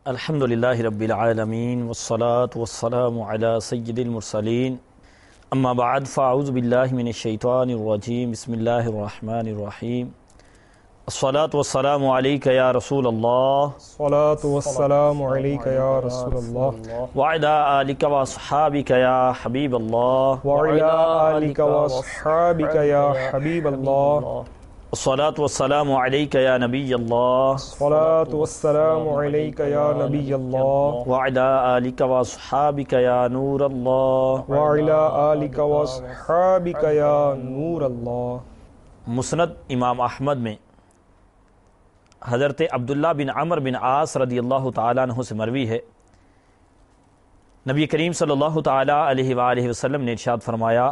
الحمدللہ رب العالمین والصلاة والسلام علی سید المرسلین اما بعد فاعوذ باللہ من الشیطان الرجیم بسم اللہ الرحمن الرحیم الصلاة والسلام علیک یا رسول اللہ الصلاة والسلام علیک یا رسول اللہ وعلی آلک واصحابک یا حبیب اللہ وعلی آلک واصحابک یا حبیب اللہ الصلاة والسلام علیک یا نبی اللہ الصلاة والسلام علیک یا نبی اللہ وعلی آلک واصحابک یا نور اللہ وعلی آلک واصحابک یا نور اللہ۔ مسند امام احمد میں حضرت عبداللہ بن عمر بن عاص رضی اللہ تعالیٰ عنہ سے مروی ہے، نبی کریم صلی اللہ تعالیٰ علیہ وآلہ وسلم نے ارشاد فرمایا،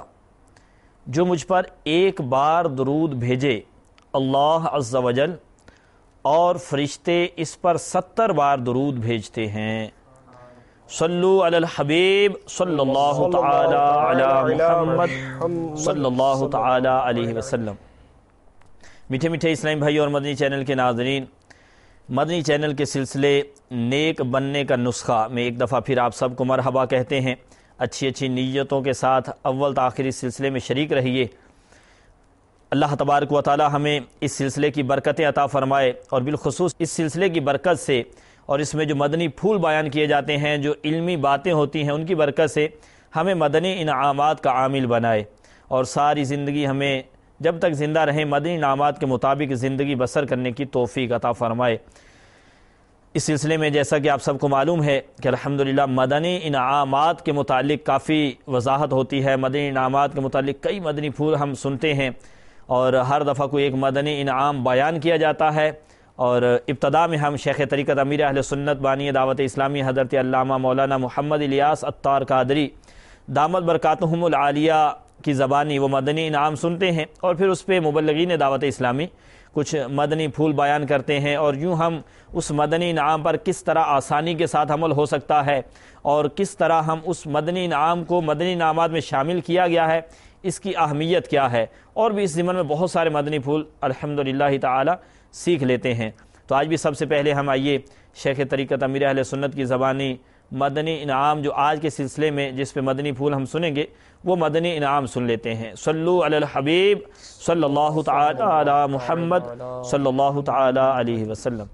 جو مجھ پر ایک بار درود بھیجے اللہ عز و جل اور فرشتے اس پر 70 بار درود بھیجتے ہیں۔ صلو علی الحبیب صلی اللہ تعالی علی محمد صلی اللہ تعالی علیہ وسلم۔ میٹھے میٹھے اسلامی بھائی اور مدنی چینل کے ناظرین، مدنی چینل کے سلسلے نیک بننے کا نسخہ میں ایک دفعہ پھر آپ سب کو مرحبا کہتے ہیں۔ اچھی اچھی نیتوں کے ساتھ اول تاخیر اس سلسلے میں شریک رہیے۔ اللہ تبارک و تعالی ہمیں اس سلسلے کی برکتیں عطا فرمائے، اور بالخصوص اس سلسلے کی برکت سے اور اس میں جو مدنی پھول بیان کیے جاتے ہیں، جو علمی باتیں ہوتی ہیں، ان کی برکت سے ہمیں مدنی انعامات کا عامل بنائے، اور ساری زندگی ہمیں جب تک زندہ رہیں مدنی انعامات کے مطابق زندگی بسر کرنے کی توفیق عطا فرمائے۔ اس سلسلے میں جیسا کہ آپ سب کو معلوم ہے کہ الحمدللہ مدنی انعامات کے متعلق کافی وضاحت ہوتی ہے۔ مدنی انعامات کے متعلق کئی مدنی پھول ہم سنتے ہیں، اور ہر دفعہ کوئی ایک مدنی انعام بیان کیا جاتا ہے، اور ابتدا میں ہم شیخ طریقت امیر اہل سنت بانی دعوت اسلامی حضرت علامہ مولانا محمد الیاس عطار قادری دامت برکاتہم العالیہ کی زبانی وہ مدنی انعام سنتے ہیں، اور پھر اس پہ مبلغین دعوت اسلامی کچھ مدنی پھول بیان کرتے ہیں، اور یوں ہم اس مدنی انعام پر کس طرح آسانی کے ساتھ عمل ہو سکتا ہے، اور کس طرح ہم اس مدنی انعام کو مدنی انعامات میں شامل کیا گیا ہے، اس کی اہمیت کیا ہے، اور بھی اس ضمن میں بہت سارے مدنی پھول الحمدللہ تعالی سیکھ لیتے ہیں۔ تو آج بھی سب سے پہلے ہم آئیے شیخ طریقت امیر اہل سنت کی زبانی مدنی انعام جو آج کے سلسلے میں جس پہ مدنی پھول ہم سنیں گے وہ مدنی انعام سن لیتے ہیں۔ صلو علی الحبیب صلی اللہ تعالی علی محمد صلی اللہ تعالی علیہ وسلم۔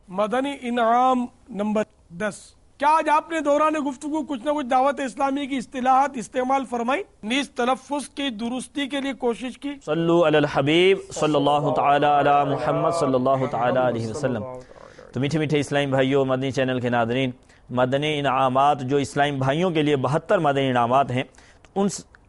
مدنی انعام نمبر 10۔ کیا آج آپ نے دوران گفتگو کچھ نہ کچھ دعوت اسلامی کی اصطلاحات استعمال فرمائی، نیز تلفظ کی درستی کے لیے کوشش کی؟ صلو علی الحبیب صلی اللہ تعالی علی محمد صلی اللہ تعالی علیہ وسلم۔ تو میٹھے میٹھے اسلامی بھائیوں، مدنی چینل کے ناظرین، مدنی انعامات جو اسلامی بھائیوں کے لیے 72 مدنی انعامات ہیں، ان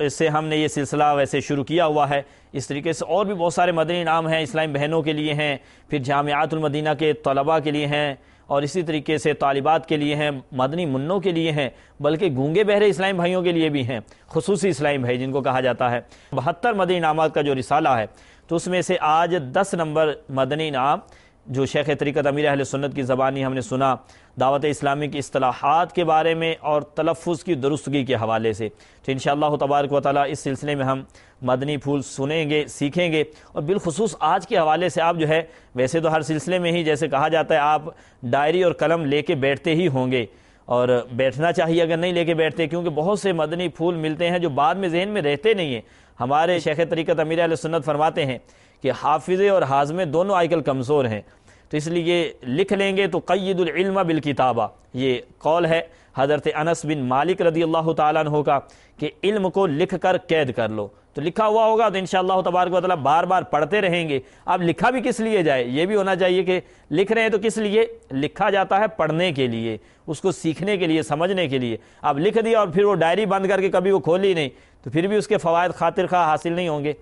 سے ہم نے یہ سلسلہ ویسے شروع کیا ہوا ہے۔ اس طریقے سے اور بھی بہت سارے مدنی انعام ہیں، اسلامی بہنوں کے لیے ہیں، پھر جامعات المدینہ کے طلباء کے لیے ہیں، اور اسی طریقے سے طالبات کے لیے ہیں، مدنی منوں کے لیے ہیں، بلکہ گونگے بہرے اسلامی بھائیوں کے لیے بھی ہیں، خصوصی اسلامی بھائی جن کو کہا جاتا ہے۔ 72 مدنی انعامات کا جو رسالہ ہے، تو اس میں سے آج 10 نمبر مدنی انعام جو شیخ طریقت امیر اہل سنت کی زبانی ہم نے سنا دعوت اسلامی کی اصطلاحات کے بارے میں اور تلفظ کی درستگی کے حوالے سے، تو انشاءاللہ تبارک و تعالی اس سلسلے میں ہم مدنی پھول سنیں گے، سیکھیں گے، اور بالخصوص آج کے حوالے سے آپ جو ہے ویسے تو ہر سلسلے میں ہی جیسے کہا جاتا ہے آپ ڈائری اور قلم لے کے بیٹھتے ہی ہوں گے، اور بیٹھنا چاہیے اگر نہیں لے کے بیٹھتے، کیونکہ بہت سے مدنی پھول ملتے ہیں جو بعد میں ذہن میں رہتے نہیں ہیں۔ ہمارے شیخ طریقت امیر اہل سنت فرماتے ہیں کہ حافظے اور ہاضمے دونوں آج کل کمزور ہیں، تو اس لیے لکھ لیں گے تو قید العلم بالکتابہ، یہ قول ہے حضرت انس بن مالک رضی اللہ تعالیٰ عنہ کا کہ علم کو لکھ کر قید کر لو، تو لکھا ہوا ہوگا تو انشاءاللہ تبارک و تعالیٰ بار بار پڑھتے رہیں گے۔ اب لکھا بھی کس لیے جائے، یہ بھی ہونا چاہیے کہ لکھ رہے ہیں تو کس لیے لکھا جاتا ہے، پڑھنے کے لیے، اس کو سیکھنے کے لیے، سمجھنے کے لیے۔ اب لکھ دیا اور پھر وہ ڈائری بند کر کے کبھی وہ کھولی نہیں تو پھر بھی اس کے فوائد خاطر خواہ حاصل نہیں ہوں گے،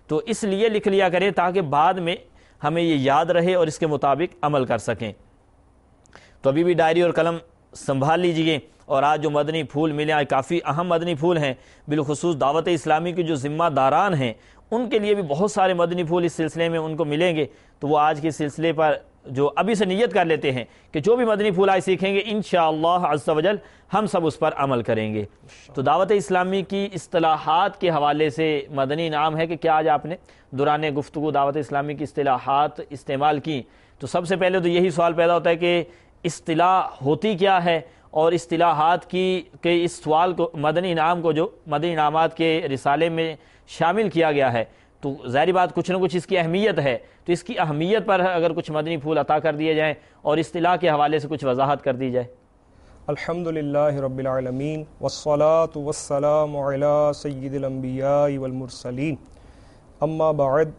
تو اس لیے لکھ لیا کریں تاکہ بعد میں ہمیں یہ یاد رہے اور اس کے مطابق عمل کر سکیں۔ تو ابھی بھی ڈائری اور قلم سنبھال لیجئے، اور آج جو مدنی پھول ملے آج کافی اہم مدنی پھول ہیں، بالخصوص دعوت اسلامی کی جو ذمہ داران ہیں ان کے لیے بھی بہت سارے مدنی پھول اس سلسلے میں ان کو ملیں گے، تو وہ آج کے سلسلے پر جو ابھی سے نیت کر لیتے ہیں کہ جو بھی مدنی پھول آج سیکھیں گے انشاءاللہ عز و جل ہم سب اس پر عمل کریں گے۔ تو دعوت اسلامی کی اصطلاحات کے حوالے سے مدنی انعام ہے کہ کیا آج آپ نے دوران گفتگو دعوت اسلامی کی اصطلاحات استعمال کی، تو سب سے پہلے تو یہی سوال پیدا ہوتا ہے کہ اصطلاح ہوتی کیا ہے، اور اصطلاحات کی کہ اس سوال کو مدنی انعام کو جو مدنی انعامات کے رسالے میں شامل کیا گیا ہے، تو ظاہری بات کچھ نہ کچھ اس کی اہمیت ہے، تو اس کی اہمیت پر اگر کچھ مدنی پھول عطا کر دیے جائیں اور اصطلاح کے حوالے سے کچھ وضاحت کر دی جائے۔ الحمدللہ رب العالمین والصلاة والسلام علی سید الانبیاء والمرسلین، اما بعد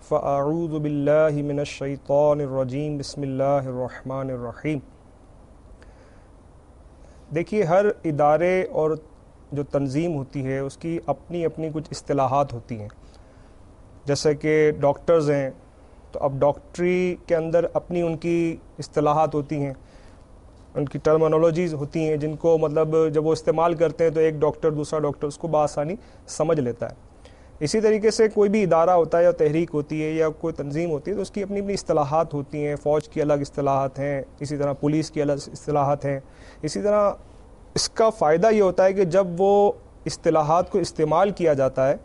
فاعوذ باللہ من الشیطان الرجیم، بسم اللہ الرحمن الرحیم۔ دیکھیے، ہر ادارے اور جو تنظیم ہوتی ہے اس کی اپنی اپنی کچھ اصطلاحات ہوتی ہیں۔ جیسے کہ ڈاکٹرز ہیں تو اب ڈاکٹری کے اندر اپنی ان کی اصطلاحات ہوتی ہیں، ان کی ٹرمنالوجیز ہوتی ہیں جن کو مطلب جب وہ استعمال کرتے ہیں تو ایک ڈاکٹر دوسرا ڈاکٹر اس کو بآسانی سمجھ لیتا ہے۔ اسی طریقے سے کوئی بھی ادارہ ہوتا ہے یا تحریک ہوتی ہے یا کوئی تنظیم ہوتی ہے تو اس کی اپنی اپنی اصطلاحات ہوتی ہیں۔ فوج کی الگ اصطلاحات ہیں، اسی طرح پولیس کی الگ اصطلاحات ہیں۔ اسی طرح اس کا فائدہ یہ ہوتا ہے کہ جب وہ اصطلاحات کو استعمال کیا جاتا ہے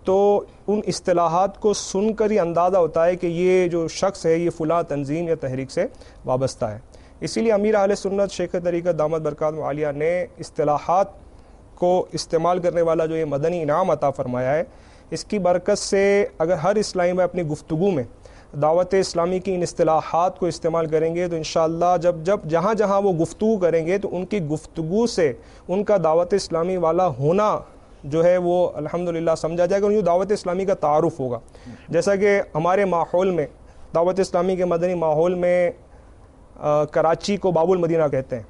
تو ان اصطلاحات کو سن کر ہی اندازہ ہوتا ہے کہ یہ جو شخص ہے یہ فلاں تنظیم یا تحریک سے وابستہ ہے۔ اسی لیے امیر اہل سنت شیخ طریقت دامت برکاتہ عالیہ نے اصطلاحات کو استعمال کرنے والا جو یہ مدنی انعام عطا فرمایا ہے، اس کی برکت سے اگر ہر اسلامی میں اپنی گفتگو میں دعوت اسلامی کی ان اصطلاحات کو استعمال کریں گے تو انشاءاللہ جب جہاں جہاں وہ گفتگو کریں گے تو ان کی گفتگو سے ان کا دعوت اسلامی والا ہونا جو ہے وہ الحمدللہ سمجھا جائے گا، اور دعوت اسلامی کا تعارف ہوگا۔ جیسا کہ ہمارے ماحول میں دعوت اسلامی کے مدنی ماحول میں کراچی کو باب المدینہ کہتے ہیں۔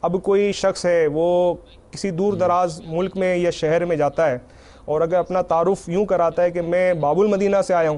اب کوئی شخص ہے وہ کسی دور دراز ملک میں یا شہر میں جاتا ہے اور اگر اپنا تعارف یوں کراتا ہے کہ میں باب المدینہ سے آیا ہوں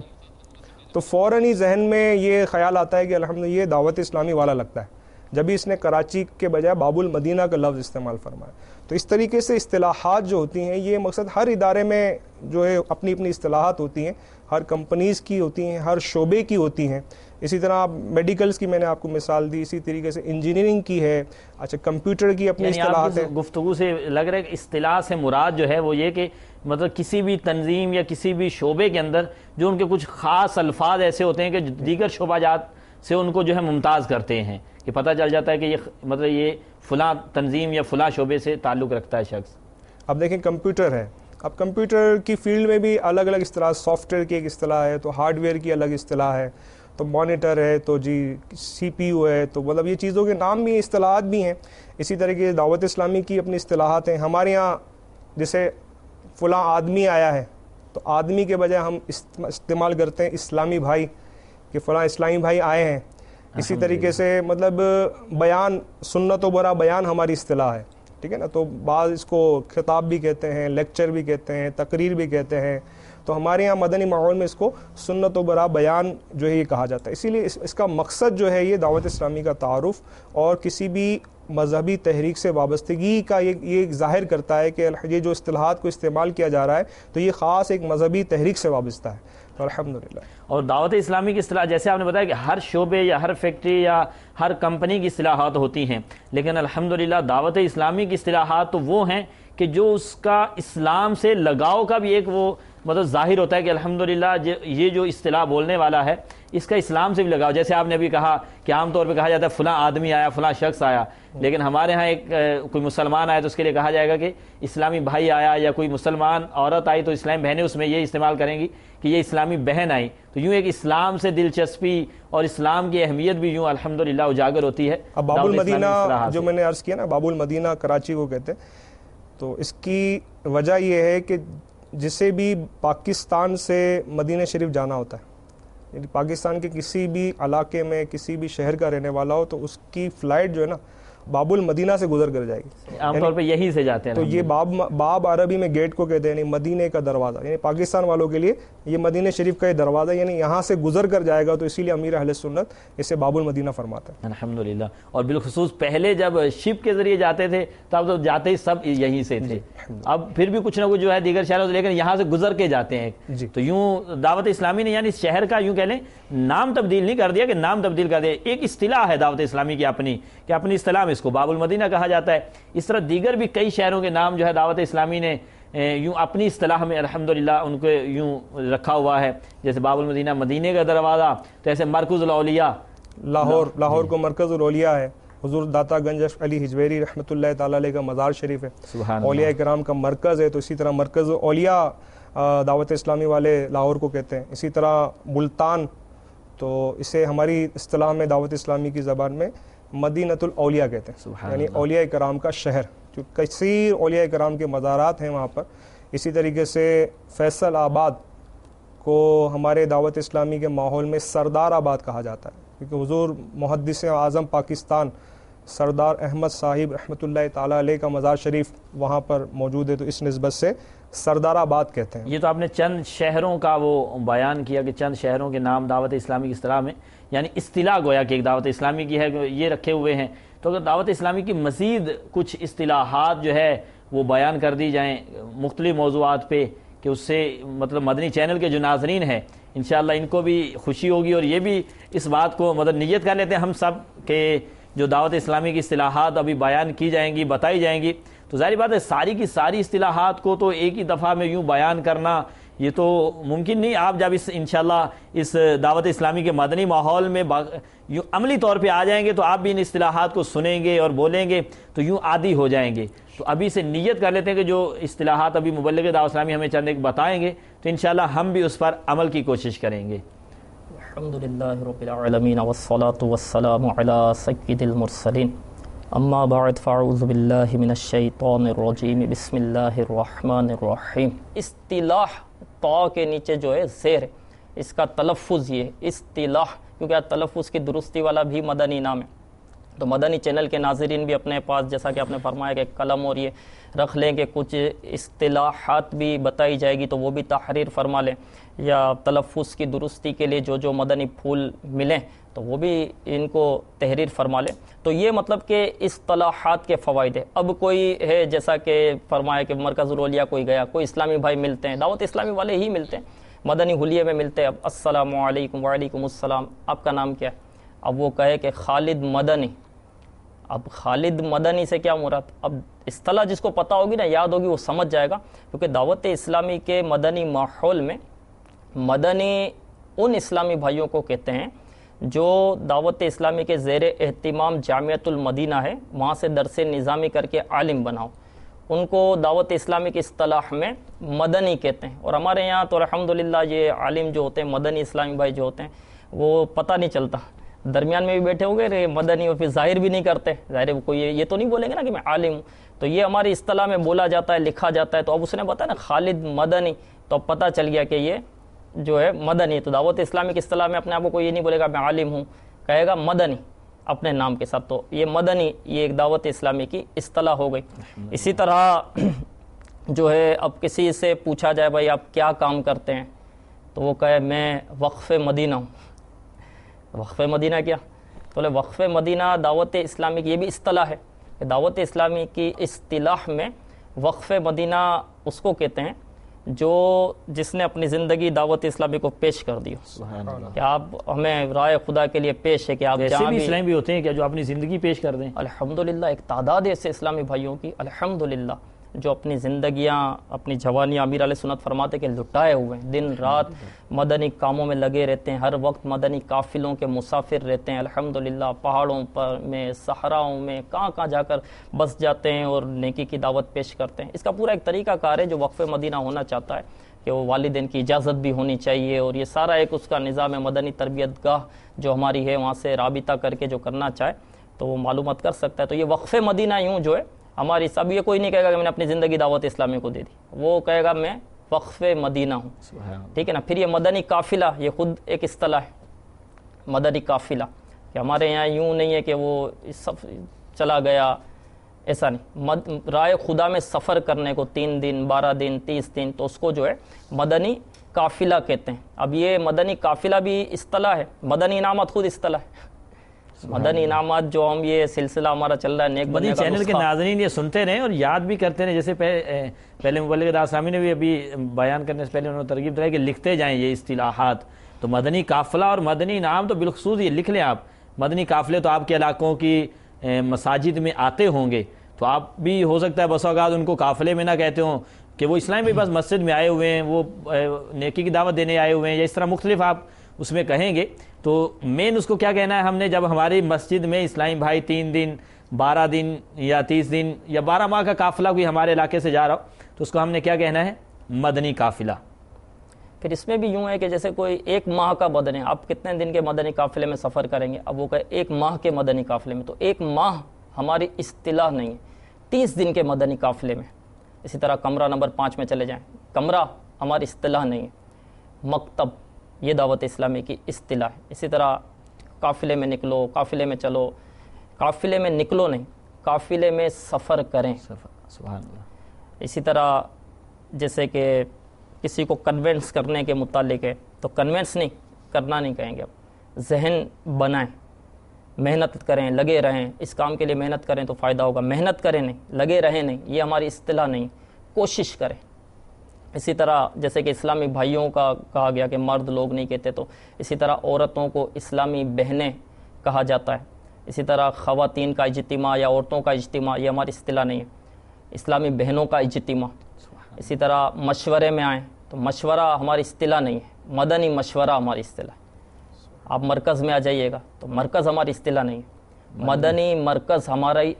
تو فوراً ہی ذہن میں یہ خیال آتا ہے کہ الحمدللہ یہ دعوت اسلامی والا لگتا ہے، جبھی اس نے کراچی کے بجائے باب المدینہ کا لفظ استعمال فرمایا۔ تو اس طریقے سے اصطلاحات جو ہوتی ہیں یہ مقصد ہر ادارے میں جو ہے اپنی اپنی اصطلاحات ہوتی ہیں، ہر کمپنیز کی ہوتی ہیں، ہر شعبے کی ہوتی ہیں۔ اسی طرح میڈیکلز کی میں نے آپ کو مثال دی، اسی طریقے سے انجینئرنگ کی ہے، اچھا کمپیوٹر کی اپنی اصطلاحات ہیں۔ گفتگو سے لگ رہا ہے کہ اصطلاح سے مراد جو ہے وہ یہ کہ مطلب کسی بھی تنظیم یا کسی بھی شعبے کے اندر جو ان کے کچھ خاص الفاظ ایسے ہوتے ہیں کہ دیگر شعبہ جات سے ان کو جو ہے ممتاز کرتے ہیں، کہ پتہ چل جاتا ہے کہ یہ مطلب یہ فلاں تنظیم یا فلاں شعبے سے تعلق رکھتا ہے شخص۔ اب دیکھیں کمپیوٹر ہے، اب کمپیوٹر کی فیلڈ میں بھی الگ الگ اصطلاح، سافٹ ویئر کی ایک اصطلاح ہے تو ہارڈ ویئر کی الگ اصطلاح ہے، تو مانیٹر ہے تو جی سی پی یو ہے، تو مطلب یہ چیزوں کے نام بھی اصطلاحات بھی ہیں۔ اسی طریقے سے دعوت اسلامی کی اپنی اصطلاحات ہیں۔ ہمارے ہاں جیسے فلاں آدمی آیا ہے تو آدمی کے بجائے ہم استعمال کرتے ہیں اسلامی بھائی، کہ فلاں اسلامی بھائی آئے ہیں۔ اسی طریقے سے مطلب بیان، سنت و برا بیان ہماری اصطلاح ہے، ٹھیک ہے نا، تو بعض اس کو خطاب بھی کہتے ہیں، لیکچر بھی کہتے ہیں، تقریر بھی کہتے ہیں۔ تو ہمارے یہاں مدنی ماحول میں اس کو سنت و برا بیان جو ہے یہ کہا جاتا ہے۔ اسی لیے اس کا مقصد جو ہے یہ دعوت اسلامی کا تعارف اور کسی بھی مذہبی تحریک سے وابستگی کا یہ ظاہر کرتا ہے کہ یہ جو اصطلاحات کو استعمال کیا جا رہا ہے تو یہ خاص ایک مذہبی تحریک سے وابستہ ہے، تو الحمدللہ۔ اور دعوت اسلامی کی اصطلاح جیسے آپ نے بتایا کہ ہر شعبے یا ہر فیکٹری یا ہر کمپنی کی اصطلاحات ہوتی ہیں، لیکن الحمدللہ دعوت اسلامی کی اصطلاحات تو وہ ہیں کہ جو اس کا اسلام سے لگاؤ کا بھی ایک وہ مطلب ظاہر ہوتا ہے کہ الحمدللہ یہ جو اصطلاح بولنے والا ہے اس کا اسلام سے بھی لگاؤ۔ جیسے آپ نے ابھی کہا کہ عام طور پہ کہا جاتا ہے فلاں آدمی آیا، فلاں شخص آیا، لیکن ہمارے ہاں ایک کوئی مسلمان آیا تو اس کے لیے کہا جائے گا کہ اسلامی بھائی آیا، یا کوئی مسلمان عورت آئی تو اسلامی بہنیں اس میں یہ استعمال کریں گی کہ یہ اسلامی بہن آئی۔ تو یوں ایک اسلام سے دلچسپی اور اسلام کی اہمیت بھی یوں الحمدللہ اجاگر ہوتی ہے۔ اب باب المدینہ جو میں نے عرض کیا نا، باب المدینہ کراچی کو کہتے ہیں، تو اس کی وجہ یہ ہے کہ جسے بھی پاکستان سے مدینہ شریف جانا ہوتا ہے، یعنی پاکستان کے کسی بھی علاقے میں کسی بھی شہر کا رہنے والا ہو تو اس کی فلائٹ جو ہے نا باب المدینہ سے گزر کر جائے گی. عام طور پہ یہیں سے جاتے ہیں. تو یہ باب عربی میں گیٹ کو کہتے ہیں، یعنی مدینے کا دروازہ، یعنی پاکستان والوں کے لیے یہ مدینہ شریف کا یہ دروازہ، یعنی یہاں سے گزر کر جائے گا، تو اسی لیے امیر اہل سنت اسے باب المدینہ فرماتا ہے. الحمدللہ. اور بالخصوص پہلے جب شپ کے ذریعے جاتے تھے تب تو جاتے ہی سب یہیں سے تھے. اب پھر بھی کچھ نہ کچھ جو ہے دیگر شہروں سے، لیکن یہاں سے گزر کے جاتے ہیں. تو یوں دعوت اسلامی نے یعنی شہر کا یوں کہہ لیں نام تبدیل نہیں کر دیا کہ نام تبدیل کر دیا، ایک اصطلاح ہے دعوت اسلامی کی اپنی، کہ اپنی اصطلاح میں اس کو باب المدینہ کہا جاتا ہے. اس طرح دیگر بھی کئی شہروں کے نام جو ہے دعوت اسلامی نے یوں اپنی اصطلاح میں الحمدللہ ان کو یوں رکھا ہوا ہے. جیسے باب المدینہ مدینے کا دروازہ، تو ایسے مرکز الاولیاء لاہور کو مرکز الاولیاء ہے. حضور داتا گنج علی ہجویری رحمۃ اللہ تعالی علیہ کا مزار شریف ہے، اولیاء کرام کا مرکز ہے. تو اسی طرح مرکز اولیاء دعوت اسلامی والے لاہور کو کہتے ہیں. اسی طرح ملتان، تو اسے ہماری اصطلاح میں دعوت اسلامی کی زبان میں مدینۃ الاولیاء کہتے ہیں، یعنی اولیاء کرام کا شہر، جو کثیر اولیاء کرام کے مزارات ہیں وہاں پر. اسی طریقے سے فیصل آباد کو ہمارے دعوت اسلامی کے ماحول میں سردار آباد کہا جاتا ہے، کیونکہ حضور محدث اعظم پاکستان سردار احمد صاحب رحمۃ اللہ تعالیٰ علیہ کا مزار شریف وہاں پر موجود ہے، تو اس نسبت سے سردار آباد کہتے ہیں. یہ تو آپ نے چند شہروں کا وہ بیان کیا کہ چند شہروں کے نام دعوت اسلامی کی اصطلاح میں یعنی اصطلاح گویا کہ ایک دعوت اسلامی کی ہے کہ یہ رکھے ہوئے ہیں. تو اگر دعوت اسلامی کی مزید کچھ اصطلاحات جو ہے وہ بیان کر دی جائیں مختلف موضوعات پہ، کہ اس سے مطلب مدنی چینل کے جو ناظرین ہیں انشاءاللہ ان کو بھی خوشی ہوگی، اور یہ بھی اس بات کو مطلب نیت کر لیتے ہیں ہم سب کہ جو دعوت اسلامی کی اصطلاحات ابھی بیان کی جائیں گی، بتائی جائیں گی، تو ظاہر بات ہے ساری کی ساری اصطلاحات کو تو ایک ہی دفعہ میں یوں بیان کرنا یہ تو ممکن نہیں. آپ جب انشاءاللہ اس دعوت اسلامی کے مدنی ماحول میں یوں عملی طور پہ آ جائیں گے تو آپ بھی ان اصطلاحات کو سنیں گے اور بولیں گے تو یوں عادی ہو جائیں گے. تو ابھی سے نیت کر لیتے ہیں کہ جو اصطلاحات ابھی مبلغ دعوت اسلامی ہمیں چند ایک بتائیں گے تو انشاءاللہ ہم بھی اس پر عمل کی کوشش کریں گے. الحمدللہ رب العالمین والصلاة والسلام علی سید المرسلین، اما بعد فاعوذ باللہ من الشیطان الرجیم، بسم اللہ الرحمن الرحیم. اصطلاح طا کے نیچے جو ہے زیر ہے، اس کا تلفظ یہ اصطلاح، کیونکہ تلفظ کی درستی والا بھی مدنی نام ہے. تو مدنی چینل کے ناظرین بھی اپنے پاس جیسا کہ آپ نے فرمایا کہ قلم اور یہ رکھ لیں کہ کچھ اصطلاحات بھی بتائی جائے گی تو وہ بھی تحریر فرما لیں، یا تلفظ کی درستی کے لیے جو مدنی پھول ملیں تو وہ بھی ان کو تحریر فرما لیں. تو یہ مطلب کہ اصطلاحات کے فوائد ہے. اب کوئی ہے جیسا کہ فرمایا کہ مرکز الاولیاء کوئی گیا، کوئی اسلامی بھائی ملتے ہیں، دعوت اسلامی والے ہی ملتے ہیں، مدنی حلیے میں ملتے ہیں. اب السلام علیکم، وعلیکم السلام، آپ کا نام کیا ہے؟ اب وہ کہے کہ خالد مدنی. اب خالد مدنی سے کیا مراد؟ اب اصطلاح جس کو پتہ ہوگی نا، یاد ہوگی، وہ سمجھ جائے گا. کیونکہ دعوت اسلامی کے مدنی ماحول میں مدنی ان اسلامی بھائیوں کو کہتے ہیں جو دعوت اسلامی کے زیر اہتمام جامعۃ المدینہ ہے وہاں سے درس نظامی کر کے عالم بناؤ، ان کو دعوت اسلامی کی اصطلاح میں مدنی کہتے ہیں. اور ہمارے یہاں تو الحمدللہ یہ عالم جو ہوتے ہیں، مدنی اسلامی بھائی جو ہوتے ہیں، وہ پتہ نہیں چلتا، درمیان میں بھی بیٹھے ہوں گے مدنی اور پھر ظاہر بھی نہیں کرتے. ظاہر کوئی یہ تو نہیں بولیں گے نا کہ میں عالم ہوں. تو یہ ہماری اصطلاح میں بولا جاتا ہے، لکھا جاتا ہے. تو اب اس نے بتایا نا خالد مدنی، تو اب پتہ چل گیا کہ یہ جو ہے مدنی. تو دعوت اسلامی کی اصطلاح میں اپنے آپ کو کوئی یہ نہیں بولے گا میں عالم ہوں، کہے گا مدنی اپنے نام کے ساتھ. تو یہ مدنی یہ ایک دعوت اسلامی کی اصطلاح ہو گئی. اسی طرح جو ہے اب کسی سے پوچھا جائے بھائی آپ کیا کام کرتے ہیں، تو وہ کہے میں وقف مدینہ ہوں. وقف مدینہ کیا؟ تو وقف مدینہ دعوت اسلامی کی یہ بھی اصطلاح ہے. دعوت اسلامی کی اصطلاح میں وقف مدینہ اس کو کہتے ہیں جو جس نے اپنی زندگی دعوت اسلامی کو پیش کر دی ہو، کہ آپ ہمیں رائے خدا کے لیے پیش ہے کہ آپ ایسے بھی اسلامی بھی ہوتے ہیں کہ جو اپنی زندگی پیش کر دیں. الحمدللہ ایک تعداد ایسے اسلامی بھائیوں کی الحمدللہ جو اپنی زندگیاں اپنی جوانیاں امیر علیہ سنت فرماتے کہ لٹائے ہوئے ہیں، دن رات مدنی کاموں میں لگے رہتے ہیں، ہر وقت مدنی قافلوں کے مسافر رہتے ہیں. الحمدللہ پہاڑوں پر میں، صحراؤں میں، کہاں کہاں جا کر بس جاتے ہیں اور نیکی کی دعوت پیش کرتے ہیں. اس کا پورا ایک طریقہ کار ہے جو وقف مدینہ ہونا چاہتا ہے کہ وہ والدین کی اجازت بھی ہونی چاہیے، اور یہ سارا ایک اس کا نظام مدنی تربیت گاہ جو ہماری ہے وہاں سے رابطہ کر کے جو کرنا چاہے تو وہ معلومات کر سکتا ہے. تو یہ وقف مدینہ یوں جو ہے ہماری سب، یہ کوئی نہیں کہے گا کہ میں نے اپنی زندگی دعوت اسلامی کو دے دی، وہ کہے گا میں وقف مدینہ ہوں. ٹھیک ہے نا. پھر یہ مدنی قافلہ یہ خود ایک اصطلاح ہے، مدنی قافلہ، کہ ہمارے یہاں یوں نہیں ہے کہ وہ سب چلا گیا، ایسا نہیں. رائے خدا میں سفر کرنے کو 3 دن 12 دن 30 دن تو اس کو جو ہے مدنی قافلہ کہتے ہیں. اب یہ مدنی قافلہ بھی اصطلاح ہے، مدنی انعامات خود اصطلاح ہے. مدنی انعامات جو ہم یہ سلسلہ ہمارا چل رہا ہے نیک بننے کا چینل کے ناظرین یہ سنتے رہیں اور یاد بھی کرتے رہیں. جیسے پہلے مبلغ داسامی نے بھی ابھی بیان کرنے سے پہلے انہوں نے ترغیب دلائی کہ لکھتے جائیں یہ اصطلاحات. تو مدنی قافلہ اور مدنی انعام تو بالخصوص یہ لکھ لیں آپ. مدنی قافلے تو آپ کے علاقوں کی مساجد میں آتے ہوں گے، تو آپ بھی ہو سکتا ہے بس اوقات ان کو قافلے میں نہ کہتے ہوں کہ وہ اسلام بھی بس مسجد میں آئے ہوئے ہیں، وہ نیکی کی دعوت دینے آئے ہوئے ہیں، یا اس طرح مختلف آپ اس میں کہیں گے. تو مین اس کو کیا کہنا ہے ہم نے، جب ہماری مسجد میں اسلامی بھائی 3 دن 12 دن یا 30 دن یا 12 ماہ کا قافلہ کوئی ہمارے علاقے سے جا رہا ہو تو اس کو ہم نے کیا کہنا ہے، مدنی قافلہ. پھر اس میں بھی یوں ہے کہ جیسے کوئی 1 ماہ کا مدنی، آپ کتنے دن کے مدنی قافلے میں سفر کریں گے، اب وہ کہے 1 ماہ کے مدنی قافلے میں، تو 1 ماہ ہماری اصطلاح نہیں ہے. 30 دن کے مدنی قافلے میں. اسی طرح کمرہ نمبر 5 میں چلے جائیں، کمرہ ہماری اصطلاح نہیں ہے. مکتب یہ دعوت اسلامی کی اصطلاح ہے. اسی طرح قافلے میں نکلو، قافلے میں چلو، قافلے میں نکلو نہیں، قافلے میں سفر کریں. سبحان اللہ. اسی طرح جیسے کہ کسی کو کنونس کرنے کے متعلق ہے تو کنونس نہیں کرنا نہیں کہیں گے، اب ذہن بنائیں، محنت کریں، لگے رہیں، اس کام کے لیے محنت کریں تو فائدہ ہوگا. محنت کریں نہیں، لگے رہیں نہیں، یہ ہماری اصطلاح نہیں، کوشش کریں. اسی طرح جیسے کہ اسلامی بھائیوں کا کہا گیا کہ مرد لوگ نہیں کہتے، تو اسی طرح عورتوں کو اسلامی بہنیں کہا جاتا ہے. اسی طرح خواتین کا اجتماع یا عورتوں کا اجتماع یہ ہماری اصطلاح نہیں ہے، اسلامی بہنوں کا اجتماع. اسی طرح مشورے میں آئیں تو مشورہ ہماری اصطلاح نہیں ہے، مدنی مشورہ ہماری اصطلاح. آپ مرکز میں آ جائیے گا تو مرکز ہماری اصطلاح نہیں ہے، مدنی مرکز ہماری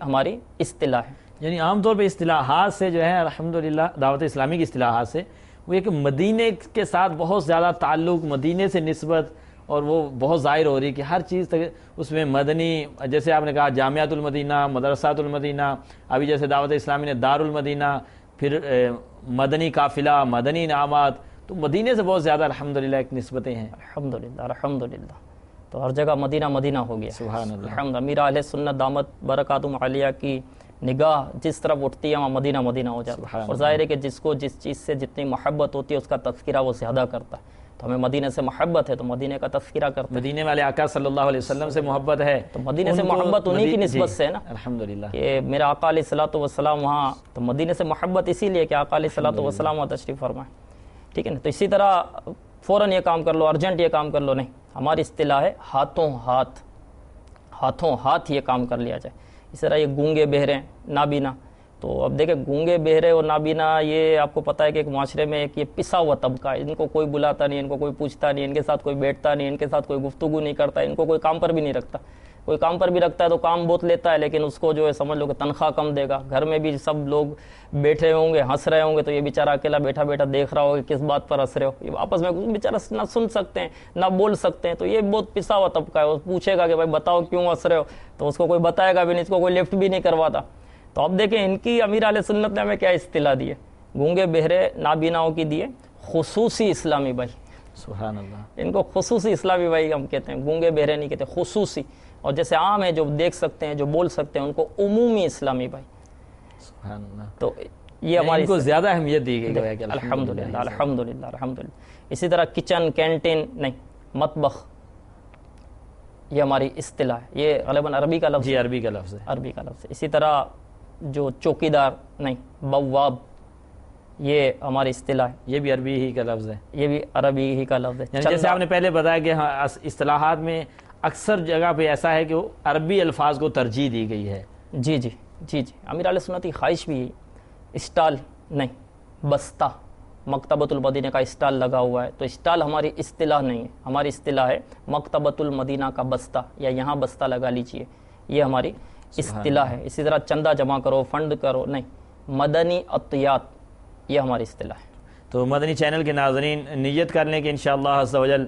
اصطلاح ہے. یعنی عام طور پہ اصطلاحات سے جو ہے الحمدللہ دعوت اسلامی کی اصطلاحات سے وہ ایک مدینے کے ساتھ بہت زیادہ تعلق، مدینے سے نسبت، اور وہ بہت ظاہر ہو رہی ہے کہ ہر چیز اس میں مدنی، جیسے آپ نے کہا جامعۃ المدینہ، مدرسۃ المدینہ، ابھی جیسے دعوت اسلامی نے دار المدینہ، پھر مدنی قافلہ، مدنی انعامات، تو مدینے سے بہت زیادہ الحمدللہ ایک نسبتیں ہیں. الحمدللہ تو ہر جگہ مدینہ مدینہ ہو گیا. سبحان اللہ. الحمد امیر اہل سنت دامت برکاتہم عالیہ کی نگاہ جس طرف اٹھتی ہے وہاں مدینہ مدینہ ہو جاتا ہے. اور ظاہر ہے کہ جس کو جس چیز سے جتنی محبت ہوتی ہے اس کا تذکرہ وہ زیادہ کرتا ہے. تو ہمیں مدینہ سے محبت ہے تو مدینہ کا تذکرہ کرتے ہیں. مدینے والے آقا صلی اللہ علیہ وسلم سے محبت ہے تو مدینہ سے محبت انہی کی نسبت سے ہے نا، الحمدللہ، کہ میرا آقا علیہ الصلوۃ والسلام وہاں، تو مدینہ سے محبت اسی لیے کہ آقا علیہ الصلوۃ والسلام وہاں تشریف فرمائیں. ٹھیک ہے نا. تو اسی طرح فوراً یہ کام کر لو، ارجنٹ یہ کام کر لو نہیں، ہماری اصطلاح ہے ہاتھوں ہاتھ یہ کام کر لیا جائے. اس طرح یہ گونگے بہرے نابینا، تو اب دیکھیں گونگے بہرے اور نابینا یہ آپ کو پتہ ہے کہ ایک معاشرے میں ایک یہ پسا ہوا طبقہ ہے. ان کو کوئی بلاتا نہیں، ان کو کوئی پوچھتا نہیں، ان کے ساتھ کوئی بیٹھتا نہیں، ان کے ساتھ کوئی گفتگو نہیں کرتا، ان کو کوئی کام پر بھی نہیں رکھتا. کوئی کام پر بھی رکھتا ہے تو کام بہت لیتا ہے، لیکن اس کو جو ہے سمجھ لو کہ تنخواہ کم دے گا. گھر میں بھی سب لوگ بیٹھے ہوں گے، ہنس رہے ہوں گے، تو یہ بیچارہ اکیلا بیٹھا بیٹھا دیکھ رہا ہوگا کس بات پر ہنس رہے ہو. یہ آپس میں بیچارہ نہ سن سکتے ہیں نہ بول سکتے ہیں. تو یہ بہت پسا ہوا طبقہ ہے. وہ پوچھے گا کہ بھائی بتاؤ کیوں ہنس رہے ہو، تو اس کو کوئی بتائے گا بھی نہیں، اس کو کوئی لفٹ بھی نہیں کرواتا. تو اب دیکھیں ان کی امیر علیہ سنت نے ہمیں کیا اصطلاح دی ہے، گونگے بہرے نابیناؤں کی دی ہے خصوصی اسلامی بھائی. سبحان اللہ. ان کو خصوصی اسلامی بھائی ہم کہتے ہیں، گونگے بہرے نہیں کہتے، خصوصی. اور جیسے عام ہے جو دیکھ سکتے ہیں جو بول سکتے ہیں ان کو عمومی اسلامی بھائی. سبحان اللہ. تو یہ ہماری کو زیادہ اہمیت دی گئی ہے. الحمدللہ الحمدللہ الحمدللہ. اسی طرح کچن، کینٹین نہیں، مطبخ یہ ہماری اصطلاح ہے. یہ غالباً عربی کا لفظ، جی عربی کا لفظ ہے، عربی کا لفظ ہے. اسی طرح جو چوکیدار نہیں، بواب یہ ہماری اصطلاح ہے. یہ بھی عربی ہی کا لفظ ہے، یہ بھی عربی ہی کا لفظ ہے. یعنی جیسے آپ نے پہلے بتایا کہ اصطلاحات میں اکثر جگہ پہ ایسا ہے کہ وہ عربی الفاظ کو ترجیح دی گئی ہے. جی جی جی جی. امیر علیہ سنت کی خواہش بھی ہے. اسٹال نہیں، بستہ. مکتبۃ المدینہ کا اسٹال لگا ہوا ہے تو اسٹال ہماری اصطلاح نہیں ہے، ہماری اصطلاح ہے مکتبۃ المدینہ کا بستہ، یا یہاں بستہ لگا لیجئے، یہ ہماری اصطلاح ہے. اسی طرح چندہ جمع کرو، فنڈ کرو نہیں، مدنی عطیات یہ ہماری اصطلاح ہے. تو مدنی چینل کے ناظرین نیت کر لیں کہ انشاءاللہ عز و جل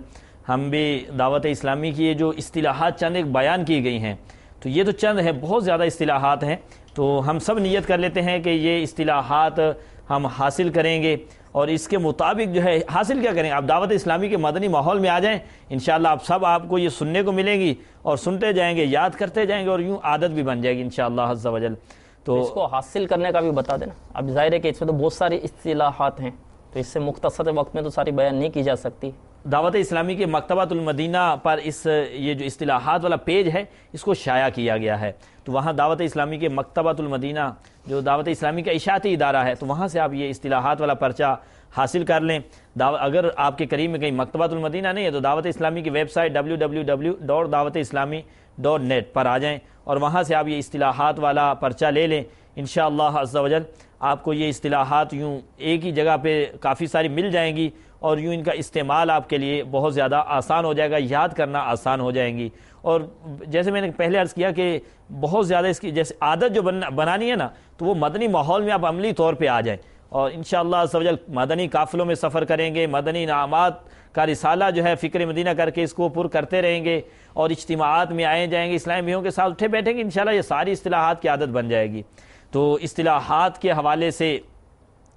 ہم بھی دعوت اسلامی کی یہ جو اصطلاحات چند ایک بیان کی گئی ہیں، تو یہ تو چند ہے، بہت زیادہ اصطلاحات ہیں. تو ہم سب نیت کر لیتے ہیں کہ یہ اصطلاحات ہم حاصل کریں گے اور اس کے مطابق جو ہے حاصل کیا کریں، آپ دعوت اسلامی کے مدنی ماحول میں آ جائیں، انشاءاللہ آپ کو یہ سننے کو ملے گی اور سنتے جائیں گے، یاد کرتے جائیں گے، اور یوں عادت بھی بن جائے گی انشاءاللہ عز و جل۔ تو اس کو حاصل کرنے کا بھی بتا دینا۔ اب ظاہر ہے کہ اس میں تو بہت ساری اصطلاحات ہیں، تو اس سے مختصر وقت میں تو ساری بیان نہیں کی جا سکتی۔ دعوت اسلامی کے مکتبۃ المدینہ پر یہ جو اصطلاحات والا پیج ہے اس کو شائع کیا گیا ہے، تو وہاں دعوت اسلامی کے مکتبۃ المدینہ جو دعوت اسلامی کا اشاعتی ادارہ ہے، تو وہاں سے آپ یہ اصطلاحات والا پرچہ حاصل کر لیں۔ اگر آپ کے قریب میں کہیں مکتبۃ المدینہ نہیں ہے تو دعوت اسلامی کی ویب سائٹ www.dawatislami.net پر آ جائیں اور وہاں سے آپ یہ اصطلاحات والا پرچہ لے لیں۔ انشاءاللہ عز و جل آپ کو یہ اصطلاحات یوں ایک ہی جگہ پہ کافی ساری مل جائیں گی، اور یوں ان کا استعمال آپ کے لیے بہت زیادہ آسان ہو جائے گا، یاد کرنا آسان ہو جائیں گی۔ اور جیسے میں نے پہلے عرض کیا کہ بہت زیادہ اس کی جیسے عادت جو بنانی ہے نا، تو وہ مدنی ماحول میں آپ عملی طور پہ آ جائیں، اور انشاءاللہ عز و جل مدنی قافلوں میں سفر کریں گے، مدنی انعامات کا رسالہ جو ہے فکر مدینہ کر کے اس کو پر کرتے رہیں گے، اور اجتماعات میں آئے جائیں گے، اسلامی بھائیوں کے ساتھ اٹھے بیٹھیں گے، انشاءاللہ یہ ساری اصطلاحات کی عادت بن جائے گی۔ تو اصطلاحات کے حوالے سے